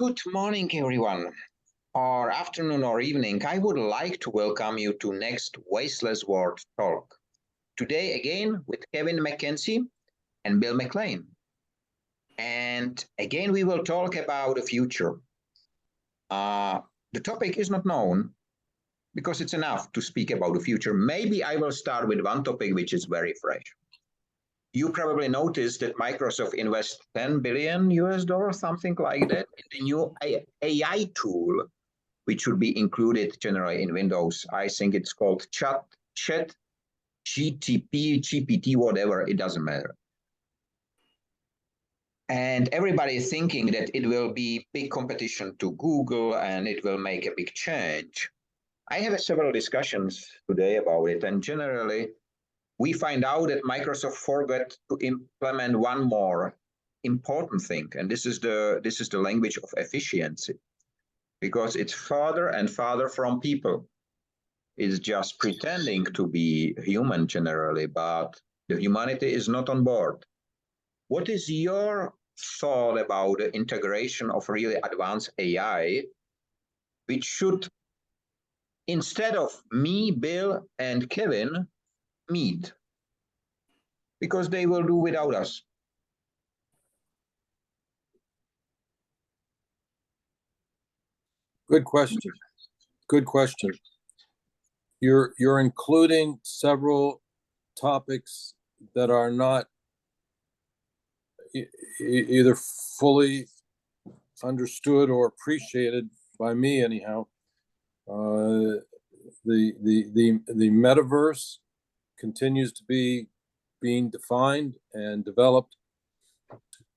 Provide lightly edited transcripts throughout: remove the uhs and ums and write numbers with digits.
Good morning, everyone, or afternoon or evening. I would like to welcome you to next Wasteless World Talk. Today again with Kevin McKenzie and Bill McLean. And again, we will talk about the future. The topic is not known because it's enough to speak about the future. Maybe I will start with one topic which is very fresh. You probably noticed that Microsoft invests 10 billion US dollars, something like that, in the new AI tool, which should be included generally in Windows. I think it's called Chat, GTP, GPT, whatever, it doesn't matter. And everybody is thinking that it will be big competition to Google and it will make a big change. I have several discussions today about it, and generally, we find out that Microsoft forgot to implement one more important thing, and this is the language of efficiency, because it's farther and farther from people. It's just pretending to be human generally, but the humanity is not on board. What is your thought about the integration of really advanced AI, which should, instead of me, Bill, and Kevin, meet, because they will do without us? Good question. Good question. You're including several topics that are not either fully understood or appreciated by me, anyhow. The metaverse continues to be being defined and developed.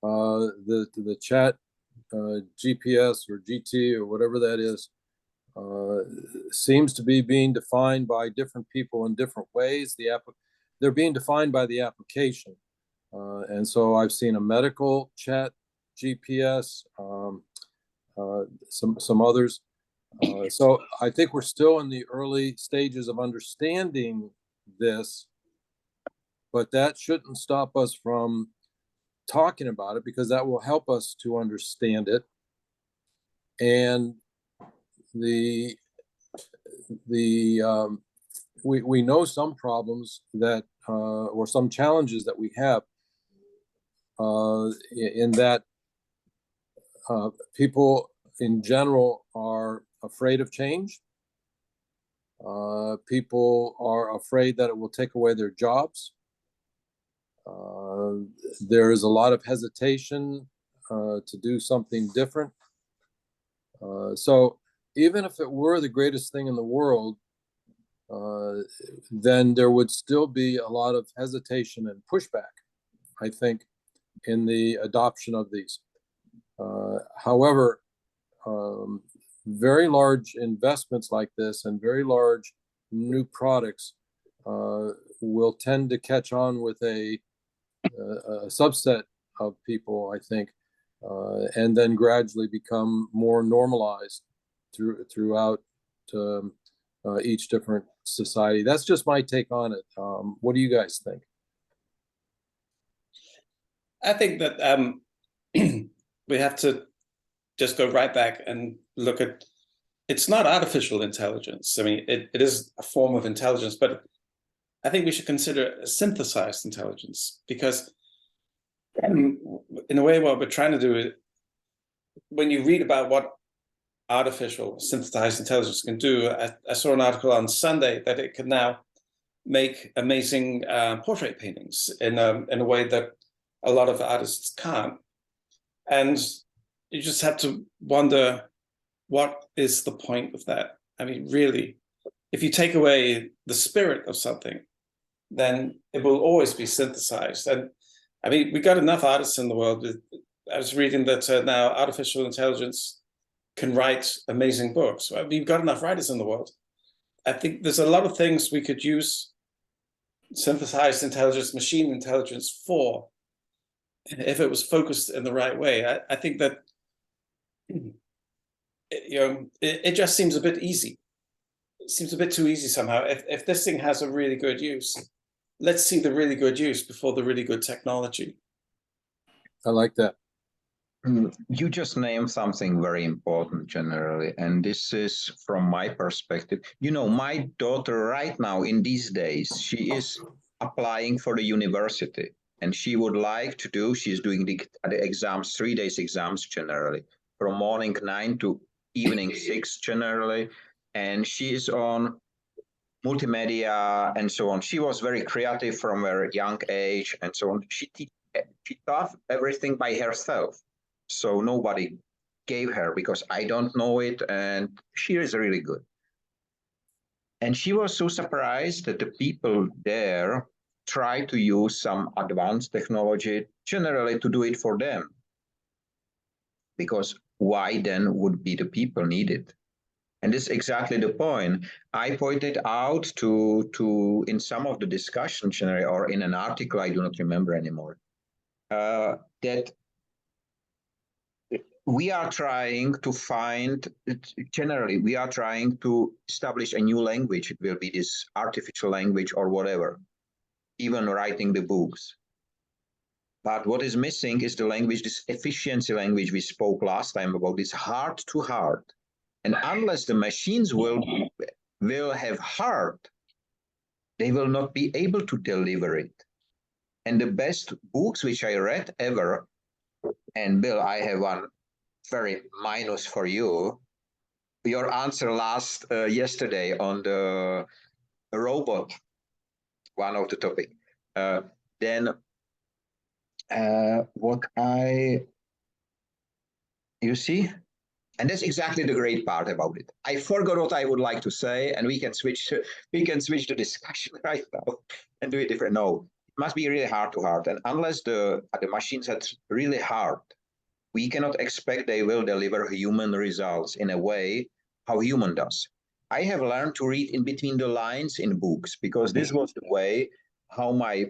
The chat GPS or GT or whatever that is seems to be being defined by different people in different ways. They're being defined by the application, and so I've seen a medical chat GPS, some others. So I think we're still in the early stages of understanding this, but that shouldn't stop us from talking about it, because that will help us to understand it. And we know some problems that or some challenges that we have in that people in general are afraid of change. People are afraid that it will take away their jobs. There is a lot of hesitation to do something different. So even if it were the greatest thing in the world, then there would still be a lot of hesitation and pushback, I think, in the adoption of these. However, very large investments like this and very large new products will tend to catch on with a subset of people, I think, and then gradually become more normalized throughout each different society. That's just my take on it. What do you guys think? I think that we have to just go right back and look at, it's not artificial intelligence. I mean, it is a form of intelligence, but I think we should consider a synthesized intelligence, because in a way, what we're trying to do is, when you read about what artificial synthesized intelligence can do, I saw an article on Sunday that it can now make amazing portrait paintings in a way that a lot of artists can't. And you just have to wonder, what is the point of that? I mean, really, if you take away the spirit of something, then it will always be synthesized. And I mean, we got enough artists in the world. I was reading that now artificial intelligence can write amazing books. I mean, we've got enough writers in the world. I think there's a lot of things we could use synthesized intelligence, machine intelligence for, if it was focused in the right way. I think that, it just seems a bit easy. It seems a bit too easy somehow. If this thing has a really good use, let's see the really good use before the really good technology. I like that. You just named something very important generally, and this is from my perspective. You know, my daughter right now in these days, she is applying for the university, and she would like to do, she's doing the exams, 3 days exams generally, from morning 9 to evening 6 generally, and she is on multimedia and so on. She was very creative from a young age and so on. She taught everything by herself. So nobody gave her because I don't know it, and she is really good. And she was so surprised that the people there try to use some advanced technology generally to do it for them. Because why then would be the people needed? And this is exactly the point. I pointed out to in some of the discussions or in an article, I do not remember anymore, that we are trying to find, generally, we are trying to establish a new language. It will be this artificial language or whatever, even writing the books. But what is missing is the language, this efficiency language we spoke last time about, this heart to heart. And unless the machines will have heart, they will not be able to deliver it. And the best books which I read ever, and Bill, I have one very minus for you. Your answer yesterday on the robot, one of the topic. Then what you see? And that's exactly the great part about it. I forgot what I would like to say, and we can switch the discussion right now and do it different. No, it must be really heart to heart. And unless the machines are really hard, we cannot expect they will deliver human results in a way how human does. I have learned to read in between the lines in books because this was the way how my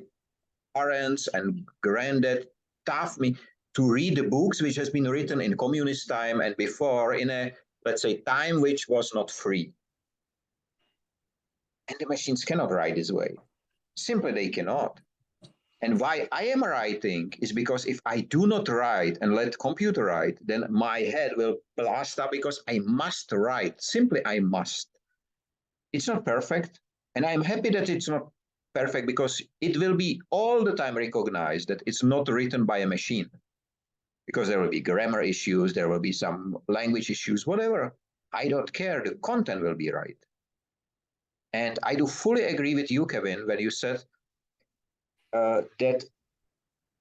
parents and granddad taught me to read the books which has been written in communist time and before in a, let's say, time which was not free. And the machines cannot write this way. Simply they cannot. And why I am writing is because if I do not write and let computer write, then my head will blast up because I must write. Simply I must. It's not perfect. And I'm happy that it's not perfect because it will be all the time recognized that it's not written by a machine. Because there will be grammar issues, there will be some language issues, whatever. I don't care. The content will be right. And I do fully agree with you, Kevin, when you said that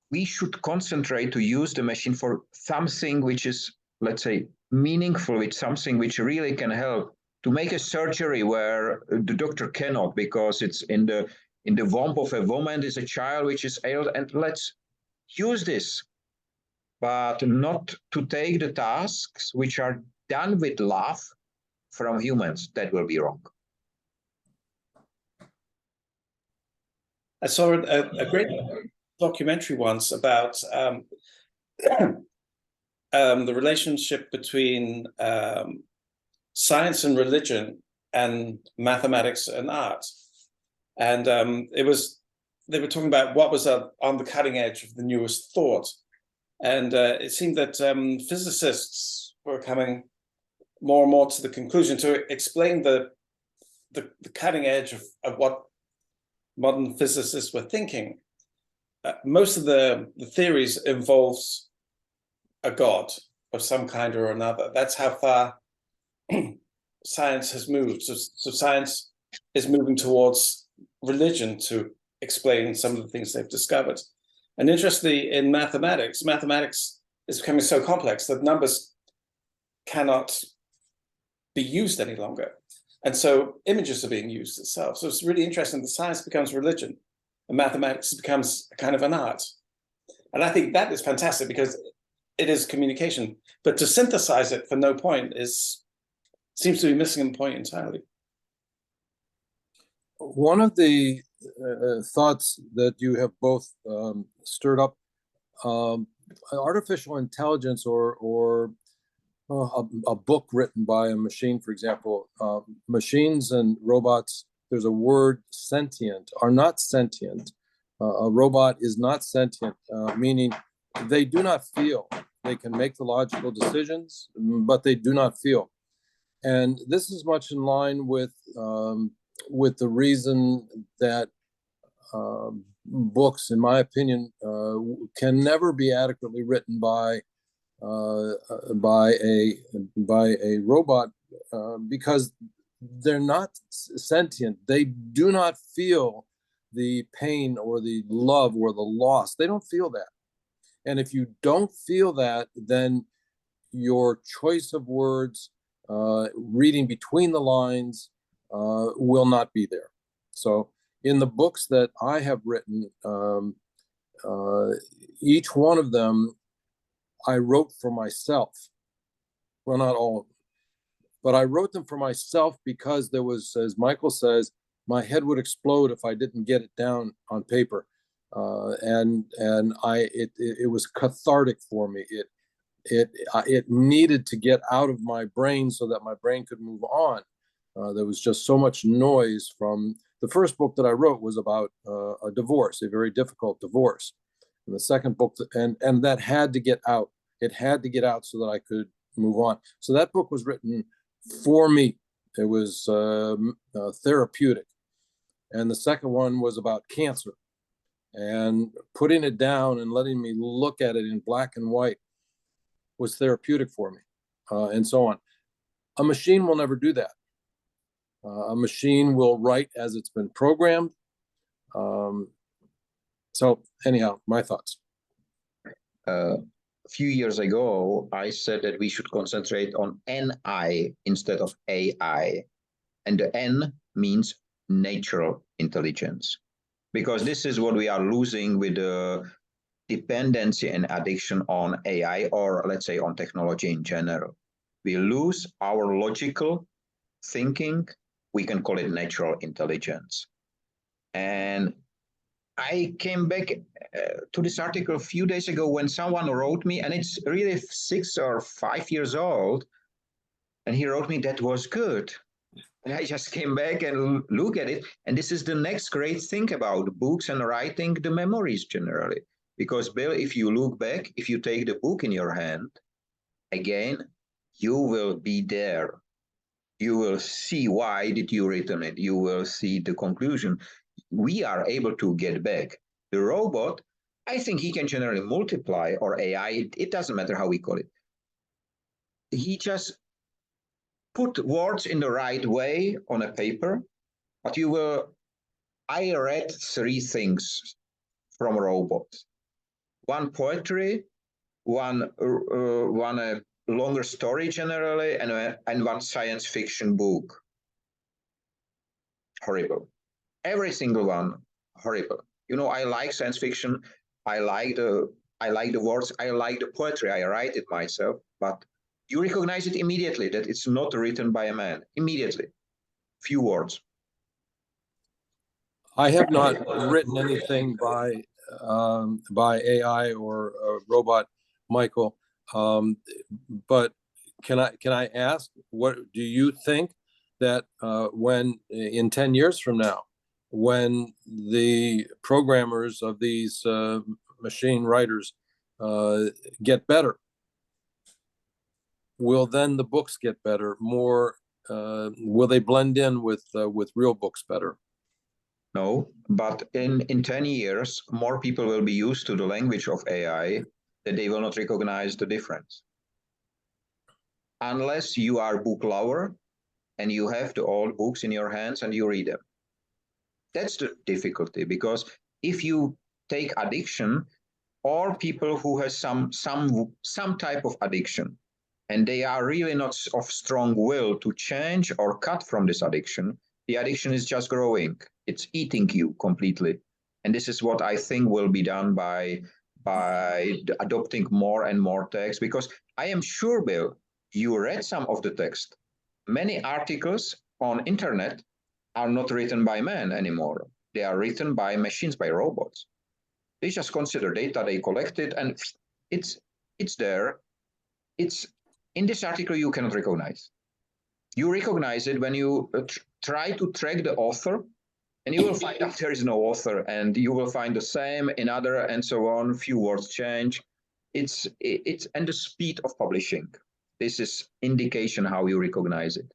we should concentrate to use the machine for something which is, let's say, meaningful, with something which really can help to make a surgery where the doctor cannot because it's in the womb of a woman is a child which is ill, and let's use this, but not to take the tasks which are done with love from humans. That will be wrong. I saw a great documentary once about the relationship between science and religion and mathematics and art. And they were talking about what was on the cutting edge of the newest thought. And it seemed that physicists were coming more and more to the conclusion to explain the cutting edge of what modern physicists were thinking. Most of the theories involves a god of some kind or another. That's how far science has moved. So science is moving towards religion to explain some of the things they've discovered. And interestingly, in mathematics is becoming so complex that numbers cannot be used any longer. And so images are being used itself. So it's really interesting that science becomes religion and mathematics becomes kind of an art. And I think that is fantastic because it is communication. But to synthesize it for no point seems to be missing the point entirely. One of the thoughts that you have both stirred up, artificial intelligence or a book written by a machine, for example, machines and robots, there's a word sentient, are not sentient. A robot is not sentient, meaning they do not feel. They can make the logical decisions, but they do not feel. And this is much in line with the reason that books, in my opinion, can never be adequately written by a robot, because they're not sentient. They do not feel the pain or the love or the loss. They don't feel that. And if you don't feel that, then your choice of words, reading between the lines, will not be there. So in the books that I have written, each one of them I wrote for myself. Well, not all of them, but I wrote them for myself because there was, as Michael says, my head would explode if I didn't get it down on paper. It was cathartic for me. It needed to get out of my brain so that my brain could move on. There was just so much noise from the first book that I wrote was about a divorce, a very difficult divorce. And the second book, and that had to get out. It had to get out so that I could move on. So that book was written for me. It was therapeutic. And the second one was about cancer. And putting it down and letting me look at it in black and white was therapeutic for me, and so on. A machine will never do that. A machine will write as it's been programmed. So anyhow, my thoughts. A few years ago, I said that we should concentrate on NI instead of AI. And the N means natural intelligence, because this is what we are losing with the dependency and addiction on AI, or let's say on technology in general. We lose our logical thinking. We can call it natural intelligence. And I came back to this article a few days ago when someone wrote me, and it's really 6 or 5 years old, and he wrote me that was good. And I just came back and look at it, and this is the next great thing about books and writing, the memories generally. Because Bill, if you look back, if you take the book in your hand, again, you will be there. You will see why did you written it. You will see the conclusion. We are able to get back. The robot, I think he can generally multiply, or AI, it doesn't matter how we call it. He just put words in the right way on a paper, but I read 3 things from robots. One poetry, one longer story generally, and one science fiction book. Horrible. Every single one, horrible. You know, I like science fiction. I like the words. I like the poetry. I write it myself. But you recognize it immediately that it's not written by a man. Immediately, few words. I have not written anything by AI or a robot, Michael. But can I ask, what do you think that when in 10 years from now, when the programmers of these machine writers get better, will then the books get better? More, will they blend in with real books better? No, but in 10 years, more people will be used to the language of AI that they will not recognize the difference. Unless you are a book lover and you have the old books in your hands and you read them. That's the difficulty, because if you take addiction, or people who have some type of addiction, and they are really not of strong will to change or cut from this addiction, the addiction is just growing. It's eating you completely. And this is what I think will be done by adopting more and more text, because I am sure, Bill, you read some of the text. Many articles on internet are not written by men anymore. They are written by machines, by robots. They just consider data they collected, and it's there. It's in this article you cannot recognize. You recognize it when you try to track the author, and you will find out there is no author, and you will find the same in other, and so on. Few words change. it's and the speed of publishing. This is indication how you recognize it.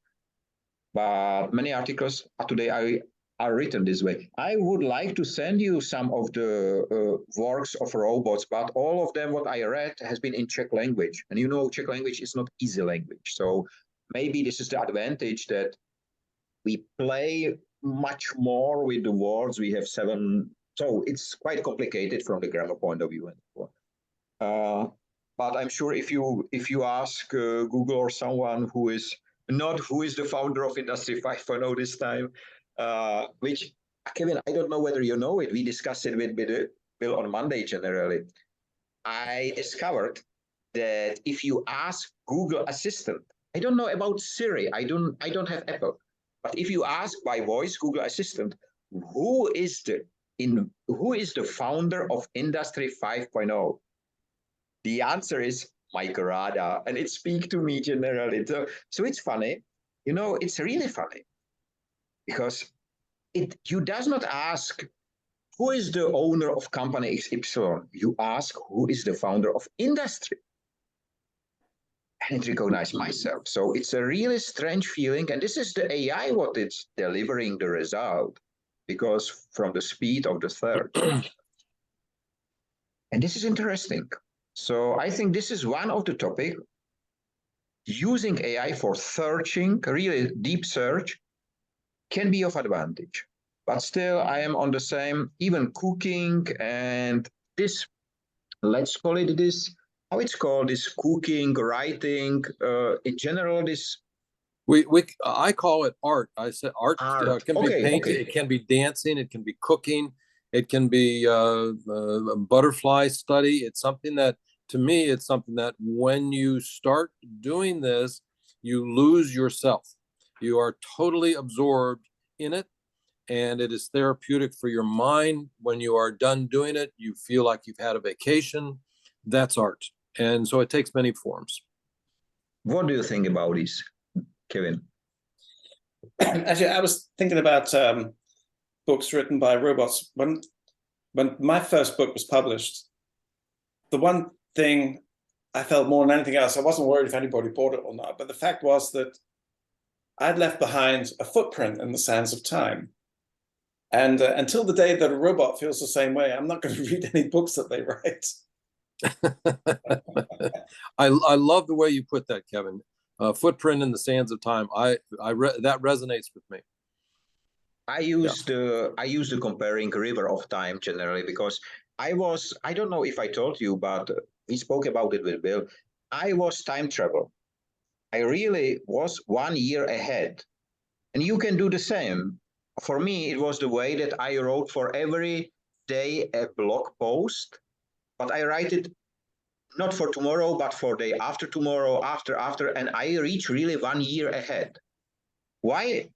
But many articles today are written this way. I would like to send you some of the works of robots, but all of them, what I read, has been in Czech language. And you know, Czech language is not easy language. So maybe this is the advantage that we play much more with the words. We have 7, so it's quite complicated from the grammar point of view. But I'm sure if you ask Google or someone who is the founder of Industry 5.0 this time, which Kevin, I don't know whether you know it. We discussed it with Bill on Monday generally. I discovered that if you ask Google Assistant, I don't know about Siri. I don't have Apple. But if you ask by voice Google Assistant, who is the founder of Industry 5.0? The answer is Mike Rada, and it speaks to me generally. So it's funny, you know, it's really funny because you does not ask who is the owner of company XY. You ask who is the founder of industry. And it recognizes myself. So it's a really strange feeling. And this is the AI what it's delivering the result because from the speed of the search. And this is interesting. So I think this is one of the topics. Using AI for searching, really deep search, can be of advantage. But still, I am on the same, even cooking and this, let's call it this, how it's called, this cooking, writing, in general, this. I call it art. I said art can be painting, it can be dancing, it can be cooking, it can be a butterfly study. It's something that, to me, it's something that when you start doing this, you lose yourself. You are totally absorbed in it, and it is therapeutic for your mind. When you are done doing it, you feel like you've had a vacation. That's art. And so it takes many forms. What do you think about this, Kevin? Actually, I was thinking about books written by robots. When my first book was published, the one thing I felt more than anything else, I wasn't worried if anybody bought it or not, but the fact was that I'd left behind a footprint in the sands of time. And until the day that a robot feels the same way, I'm not going to read any books that they write. I love the way you put that, Kevin. Footprint in the sands of time. That resonates with me. I use the comparing river of time generally because I don't know if I told you, but we spoke about it with Bill. I was time travel. I really was 1 year ahead. And you can do the same. For me, it was the way that I wrote for every day a blog post, but I write it not for tomorrow, but for day after tomorrow, after, and I reach really 1 year ahead. Why?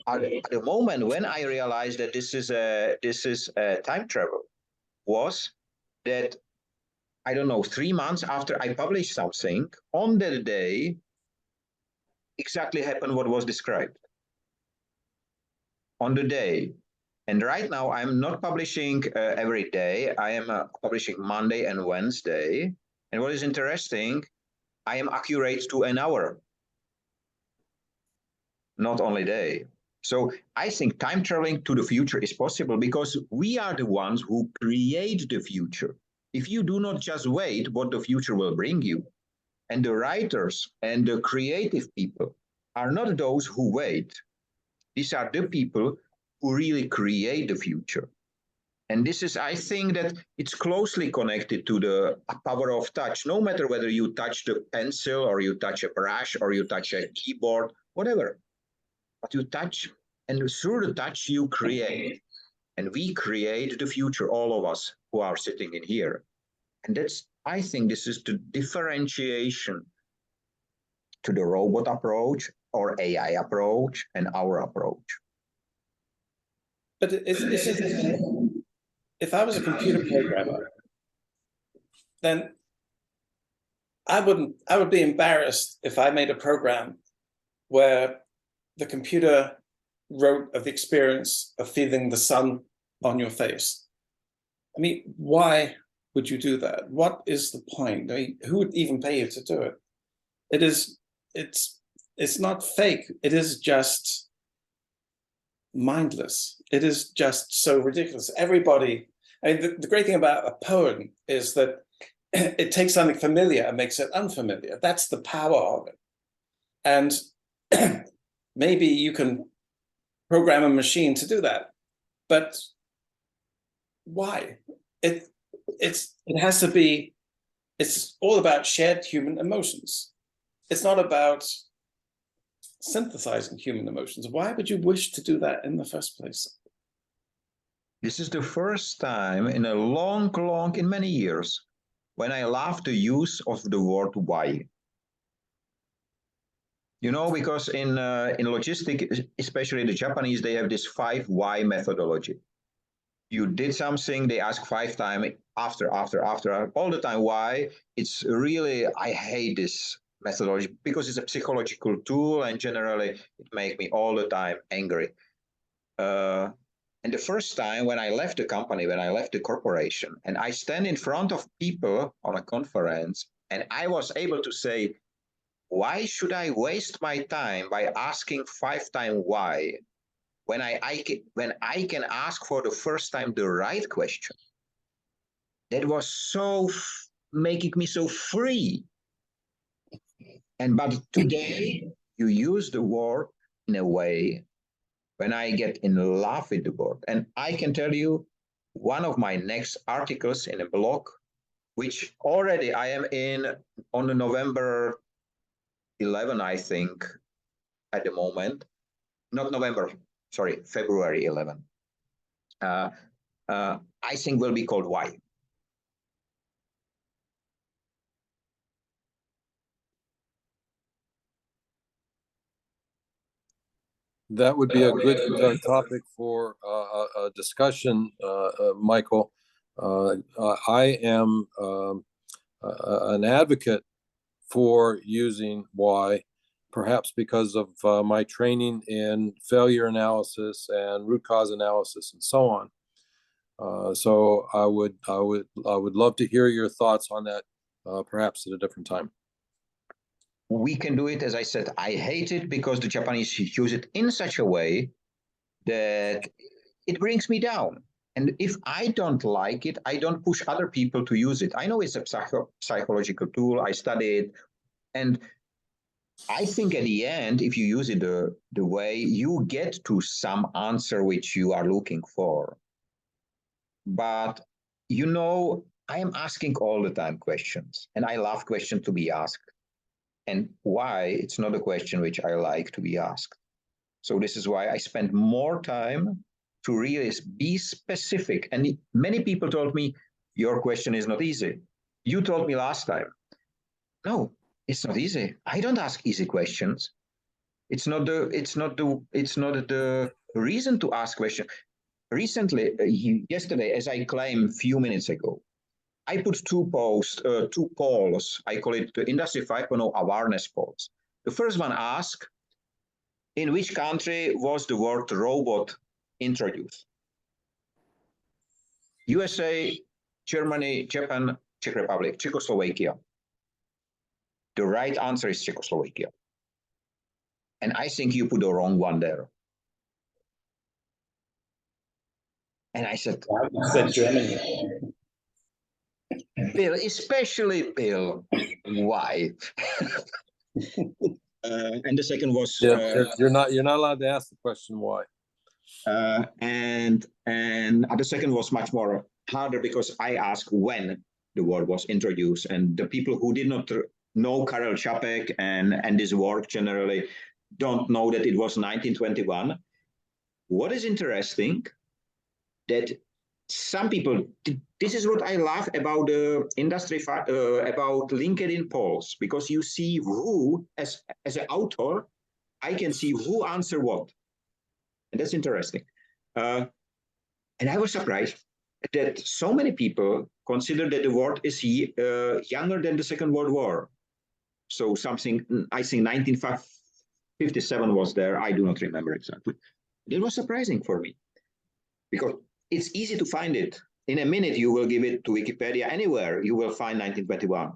At the moment when I realized that this is a time travel, was that, I don't know, 3 months after I published something, on that day, exactly happened what was described. On the day. And right now, I'm not publishing every day. I am publishing Monday and Wednesday. And what is interesting, I am accurate to an hour, not only day. So I think time traveling to the future is possible because we are the ones who create the future. If you do not just wait what the future will bring you, and the writers and the creative people are not those who wait. These are the people who really create the future. And this is, I think that it's closely connected to the power of touch, no matter whether you touch the pencil or you touch a brush or you touch a keyboard, whatever. But you touch, and through the touch you create. And we create the future, all of us who are sitting in here. And that's, I think this is the differentiation to the robot approach or AI approach and our approach. But if I was a computer programmer, then I would be embarrassed if I made a program where the computer wrote of the experience of feeling the sun on your face. I mean, why would you do that? What is the point? I mean, who would even pay you to do it? It's not fake. It is just mindless. It is just so ridiculous. Everybody, I mean, the great thing about a poem is that it takes something familiar and makes it unfamiliar. That's the power of it. And maybe you can program a machine to do that, but why? It has to be, it's all about shared human emotions. It's not about synthesizing human emotions. Why would you wish to do that in the first place? This is the first time in a in many years, when I love the use of the word why. You know, because in logistics, especially the Japanese, they have this 5 why methodology. You did something, they ask 5 times after, all the time why. It's really, I hate this methodology because it's a psychological tool, and generally it makes me all the time angry. And the first time when I left the company, when I left the corporation, and I stand in front of people on a conference, and I was able to say, why should I waste my time by asking 5 times why, when I can ask for the first time the right question? That was so making me so free. But today you use the word in a way when I get in love with the word. And I can tell you one of my next articles in a blog, which already I am in on the November 11, I think, at the moment. Not November, sorry, February 11. I think will be called Why. That would be a good topic for a discussion, Michael. I am an advocate for using why, perhaps because of my training in failure analysis and root cause analysis and so on. So I would love to hear your thoughts on that, perhaps at a different time. We can do it. As I said, I hate it because the Japanese use it in such a way that it brings me down. And if I don't like it, I don't push other people to use it. I know it's a psychological tool. I study it. And I think at the end, if you use it the way, you get to some answer which you are looking for. But, you know, I am asking all the time questions, and I love questions to be asked. And why, it's not a question which I like to be asked. So this is why I spend more time to really be specific. And many people told me, your question is not easy. You told me last time. No, it's not easy. I don't ask easy questions. It's not the reason to ask questions. Recently, yesterday, as I claimed a few minutes ago, I put two polls. I call it the Industry 5.0 awareness polls. The first one asks, in which country was the word robot introduced? USA, Germany, Japan, Czech Republic, Czechoslovakia. The right answer is Czechoslovakia. And I think you put the wrong one there. And I said, Germany. Bill, especially Bill, why? And the second was you're not allowed to ask the question why. And the second was much more harder because I asked when the word was introduced, and the people who did not know Karel Čapek and this work generally don't know that it was 1921. What is interesting that some people, this is what I love about the industry, about LinkedIn polls, because you see who, as an author, I can see who answered what. And that's interesting. And I was surprised that so many people consider that the world is younger than the Second World War. So something, I think 1957 was there. I do not remember exactly. It was surprising for me because it's easy to find it. in a minute, you will give it to Wikipedia anywhere, you will find 1921.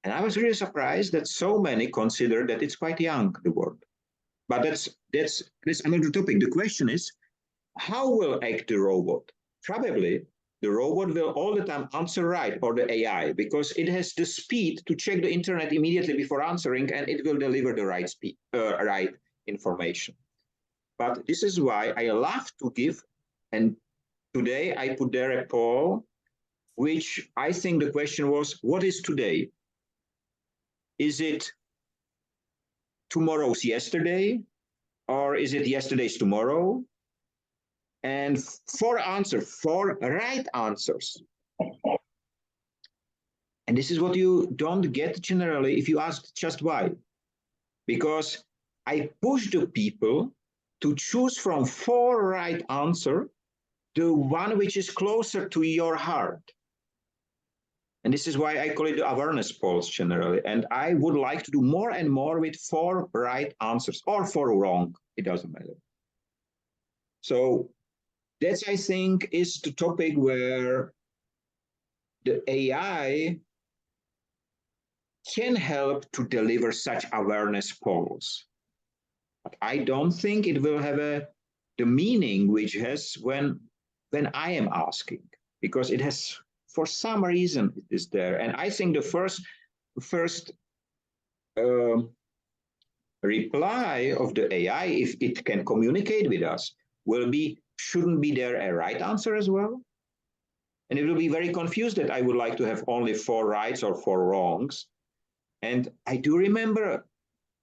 And I was really surprised that so many consider that it's quite young, the word. But that's another topic. The question is, how will act the robot? Probably the robot will all the time answer right, or the AI, because it has the speed to check the internet immediately before answering, and it will deliver the right speed, right information. But this is why I love to give, and today I put there a poll, which I think the question was, what is today? Is it tomorrow's yesterday, or is it yesterday's tomorrow? And four right answers. And this is what you don't get generally if you ask just why. Because I push the people to choose from four right answers the one which is closer to your heart. And this is why I call it the awareness polls generally. And I would like to do more and more with four right answers, or four wrong, it doesn't matter. So that, I think, is the topic where the AI can help to deliver such awareness polls. But I don't think it will have the meaning which has when I am asking, because it has, for some reason, it is there. And I think the first reply of the AI, if it can communicate with us, will be, shouldn't be there a right answer as well? And it will be very confused that I would like to have only four rights or four wrongs. And I do remember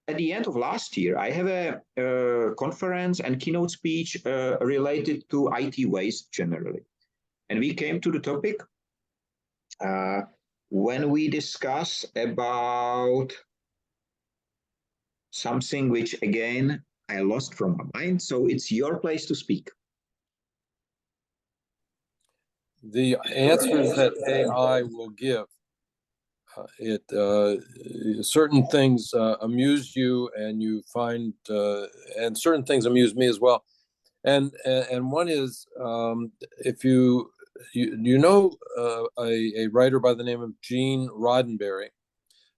at the end of last year, I have a conference and keynote speech related to IT waste generally. And we came to the topic when we discuss about something which, again, I lost from my mind. So it's your place to speak. The answers that AI will give, certain things amuse you, and you find, and certain things amuse me as well. And one is, if you know a writer by the name of Gene Roddenberry,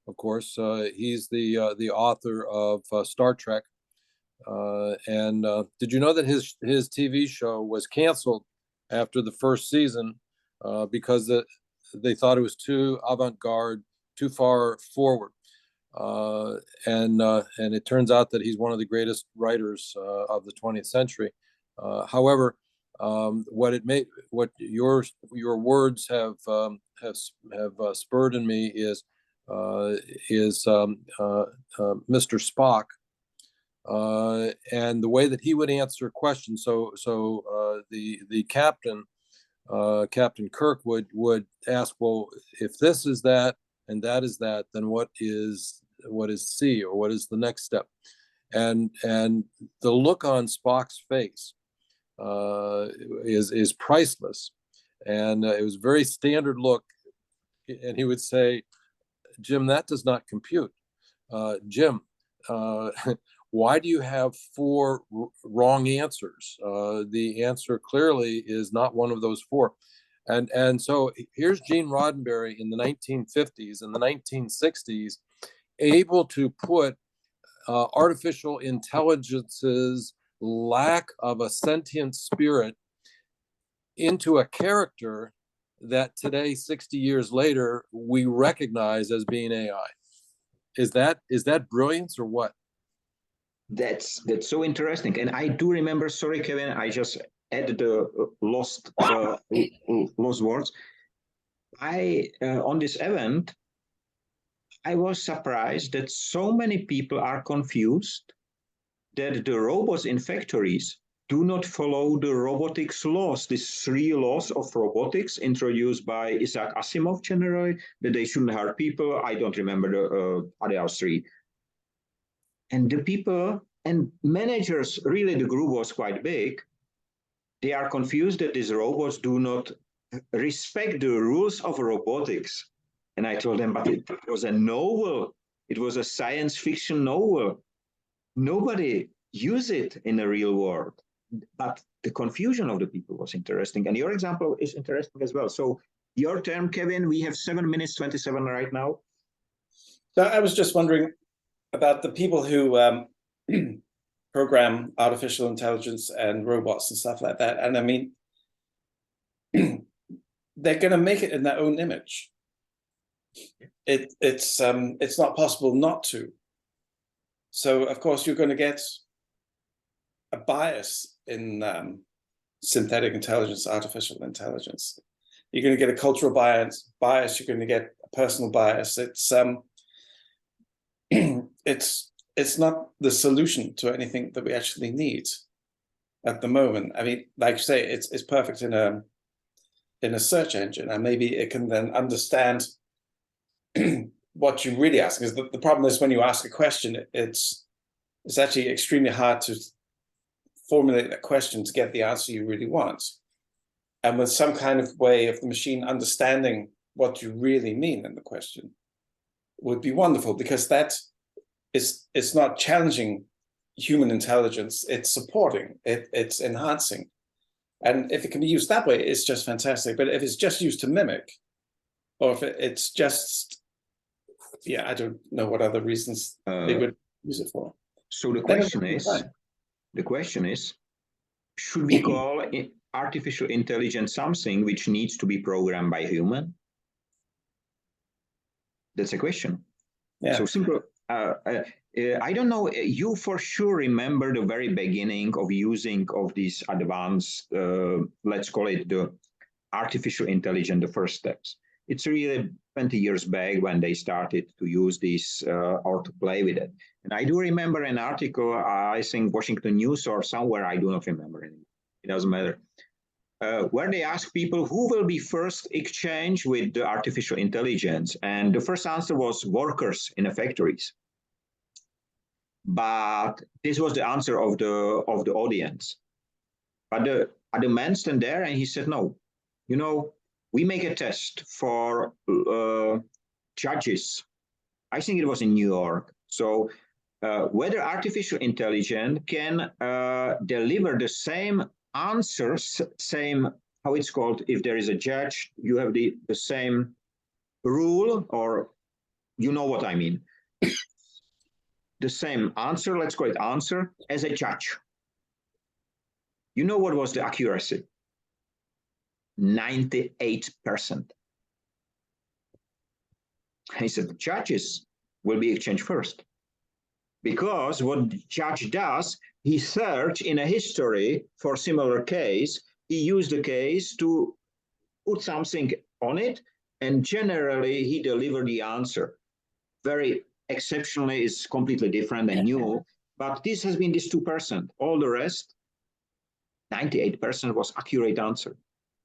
of course, he's the author of Star Trek. And did you know that his TV show was canceled after the first season because they thought it was too avant-garde, too far forward? And it turns out that he's one of the greatest writers of the 20th century. However, what your words have spurred in me is Mr. Spock. And the way that he would answer questions. So the captain, Captain Kirk would ask, well, if this is that and that is that, then what is C, or what is the next step? And the look on Spock's face is priceless, and it was a very standard look. And he would say, Jim, that does not compute. Jim, why do you have four wrong answers? The answer clearly is not one of those four. And so here's Gene Roddenberry in the 1950s and the 1960s, able to put artificial intelligence's lack of a sentient spirit into a character that today, 60 years later, we recognize as being AI. Is that brilliance or what? That's so interesting. And I do remember, sorry, Kevin, I just added the lost words. On this event, I was surprised that so many people are confused that the robots in factories do not follow the robotics laws, these three laws of robotics introduced by Isaac Asimov generally, that they shouldn't hurt people. I don't remember the other three. And the people and managers, really the group was quite big, they are confused that these robots do not respect the rules of robotics. And I told them, but it was a novel. It was a science fiction novel. Nobody use it in the real world. but the confusion of the people was interesting. And your example is interesting as well. So your term, Kevin, we have 7 minutes 27 right now. So I was just wondering about the people who program artificial intelligence and robots and stuff like that. And I mean, they're going to make it in their own image. It's not possible not to. So of course you're going to get a bias in synthetic intelligence, artificial intelligence. You're going to get a cultural bias. You're going to get a personal bias. It's not the solution to anything that we actually need at the moment. I mean, like you say, it's perfect in a search engine, and maybe it can then understand what you're really asking. Because the problem is when you ask a question, it's actually extremely hard to formulate that question to get the answer you really want. And with some kind of way of the machine understanding what you really mean in the question would be wonderful, because that it's not challenging human intelligence, it's supporting, it's enhancing. And if it can be used that way, it's just fantastic. But if it's just used to mimic, or if it's just, yeah, I don't know what other reasons they would use it for. So the question is, should we call artificial intelligence something which needs to be programmed by human? That's a question. Yeah. So simple. I don't know. You for sure remember the very beginning of using of these advanced, let's call it the artificial intelligence, the first steps. It's really 20 years back when they started to use this or to play with it. And I do remember an article, I think Washington News or somewhere, I do not remember anymore. It doesn't matter. Where they ask people who will be first exchange with the artificial intelligence. And the first answer was workers in the factories. But this was the answer of the audience. But the man stand there and he said, no, you know, we make a test for judges. I think it was in New York. So whether artificial intelligence can deliver the same answers, same, how it's called, if there is a judge, you have the same rule, or you know what I mean. The same answer, let's call it answer, as a judge. You know what was the accuracy? 98%. He said judges will be exchanged first. Because what the judge does, he search in a history for similar case, he used the case to put something on it, and generally he delivered the answer. Very exceptionally is completely different and new, but this has been this 2%. All the rest, 98% was accurate answer.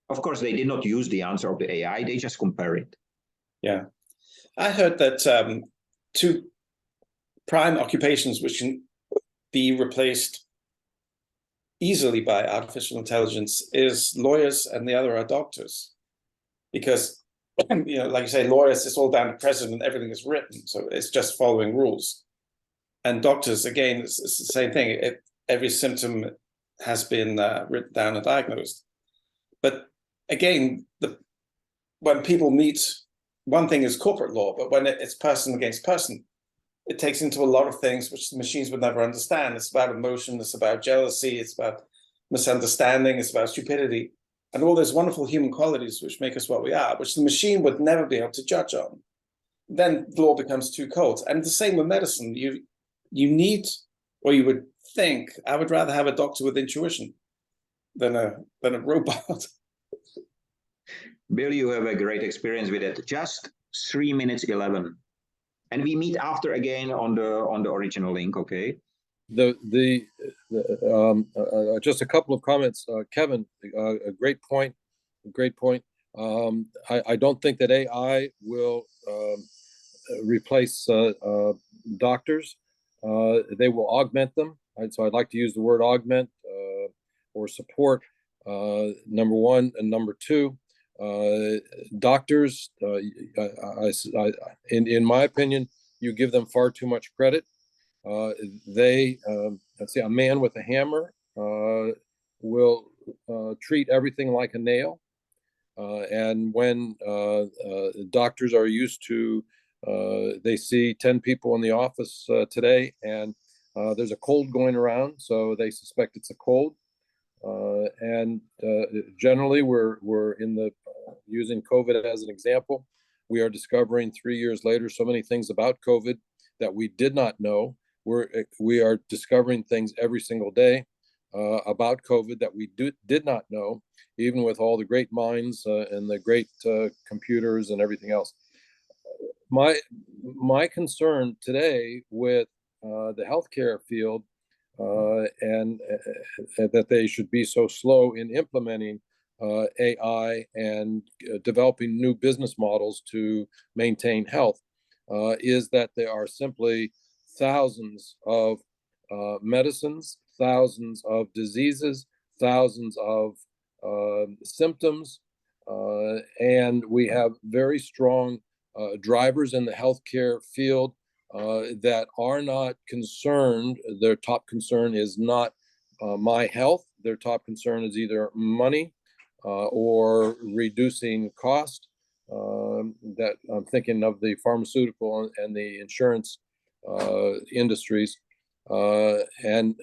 Of course, they did not use the answer of the AI, they just compare it. Yeah. I heard that two prime occupations which can be replaced easily by artificial intelligence is lawyers, and the other are doctors. Because, you know, like you say, lawyers, it's all down to precedent, everything is written, so it's just following rules. And doctors, again, it's the same thing. Every symptom has been written down and diagnosed. But again, when people meet, one thing is corporate law, but when it's person against person, it takes into a lot of things which the machines would never understand. It's about emotion, it's about jealousy, it's about misunderstanding, it's about stupidity, and all those wonderful human qualities which make us what we are, which the machine would never be able to judge on. Then the law becomes too cold. And the same with medicine. You need, or you would think, I would rather have a doctor with intuition than a robot. Bill, you have a great experience with it. Just 3 minutes 11. And we meet after again on the original link, okay? Just a couple of comments, Kevin. A great point. Great point. I don't think that AI will replace doctors. They will augment them. So I'd like to use the word augment or support. Number one, and number two. Doctors, in my opinion, you give them far too much credit. Let's say a man with a hammer will treat everything like a nail. And when doctors are used to, they see 10 people in the office today, and there's a cold going around, so they suspect it's a cold. And generally, we're in the using COVID as an example. We are discovering 3 years later so many things about COVID that we did not know. We are discovering things every single day about COVID that we did not know, even with all the great minds and the great computers and everything else. My concern today with the healthcare field and that they should be so slow in implementing AI and developing new business models to maintain health is that there are simply thousands of medicines, thousands of diseases, thousands of symptoms, and we have very strong drivers in the healthcare field that are not concerned. Their top concern is not my health. Their top concern is either money or reducing cost. That I'm thinking of the pharmaceutical and the insurance industries. And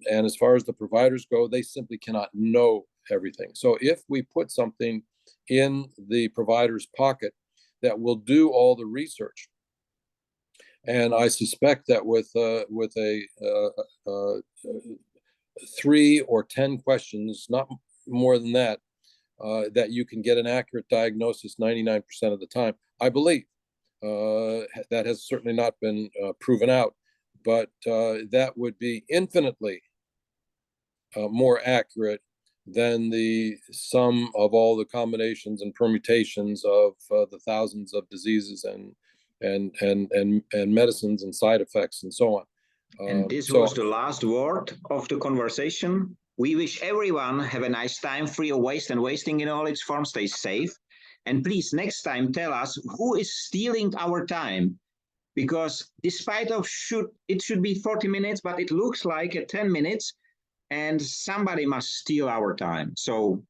as far as the providers go, they simply cannot know everything. So if we put something in the provider's pocket that will do all the research, and I suspect that with a 3 or 10 questions, not more than that, that you can get an accurate diagnosis 99% of the time. I believe that has certainly not been proven out, but that would be infinitely more accurate than the sum of all the combinations and permutations of the thousands of diseases and medicines and side effects and so on. And this was the last word of the conversation. We wish everyone have a nice time, free of waste and wasting in all its forms. Stay safe. And please, next time, tell us who is stealing our time. Because despite of it should be 40 minutes, but it looks like 10 minutes, and somebody must steal our time. So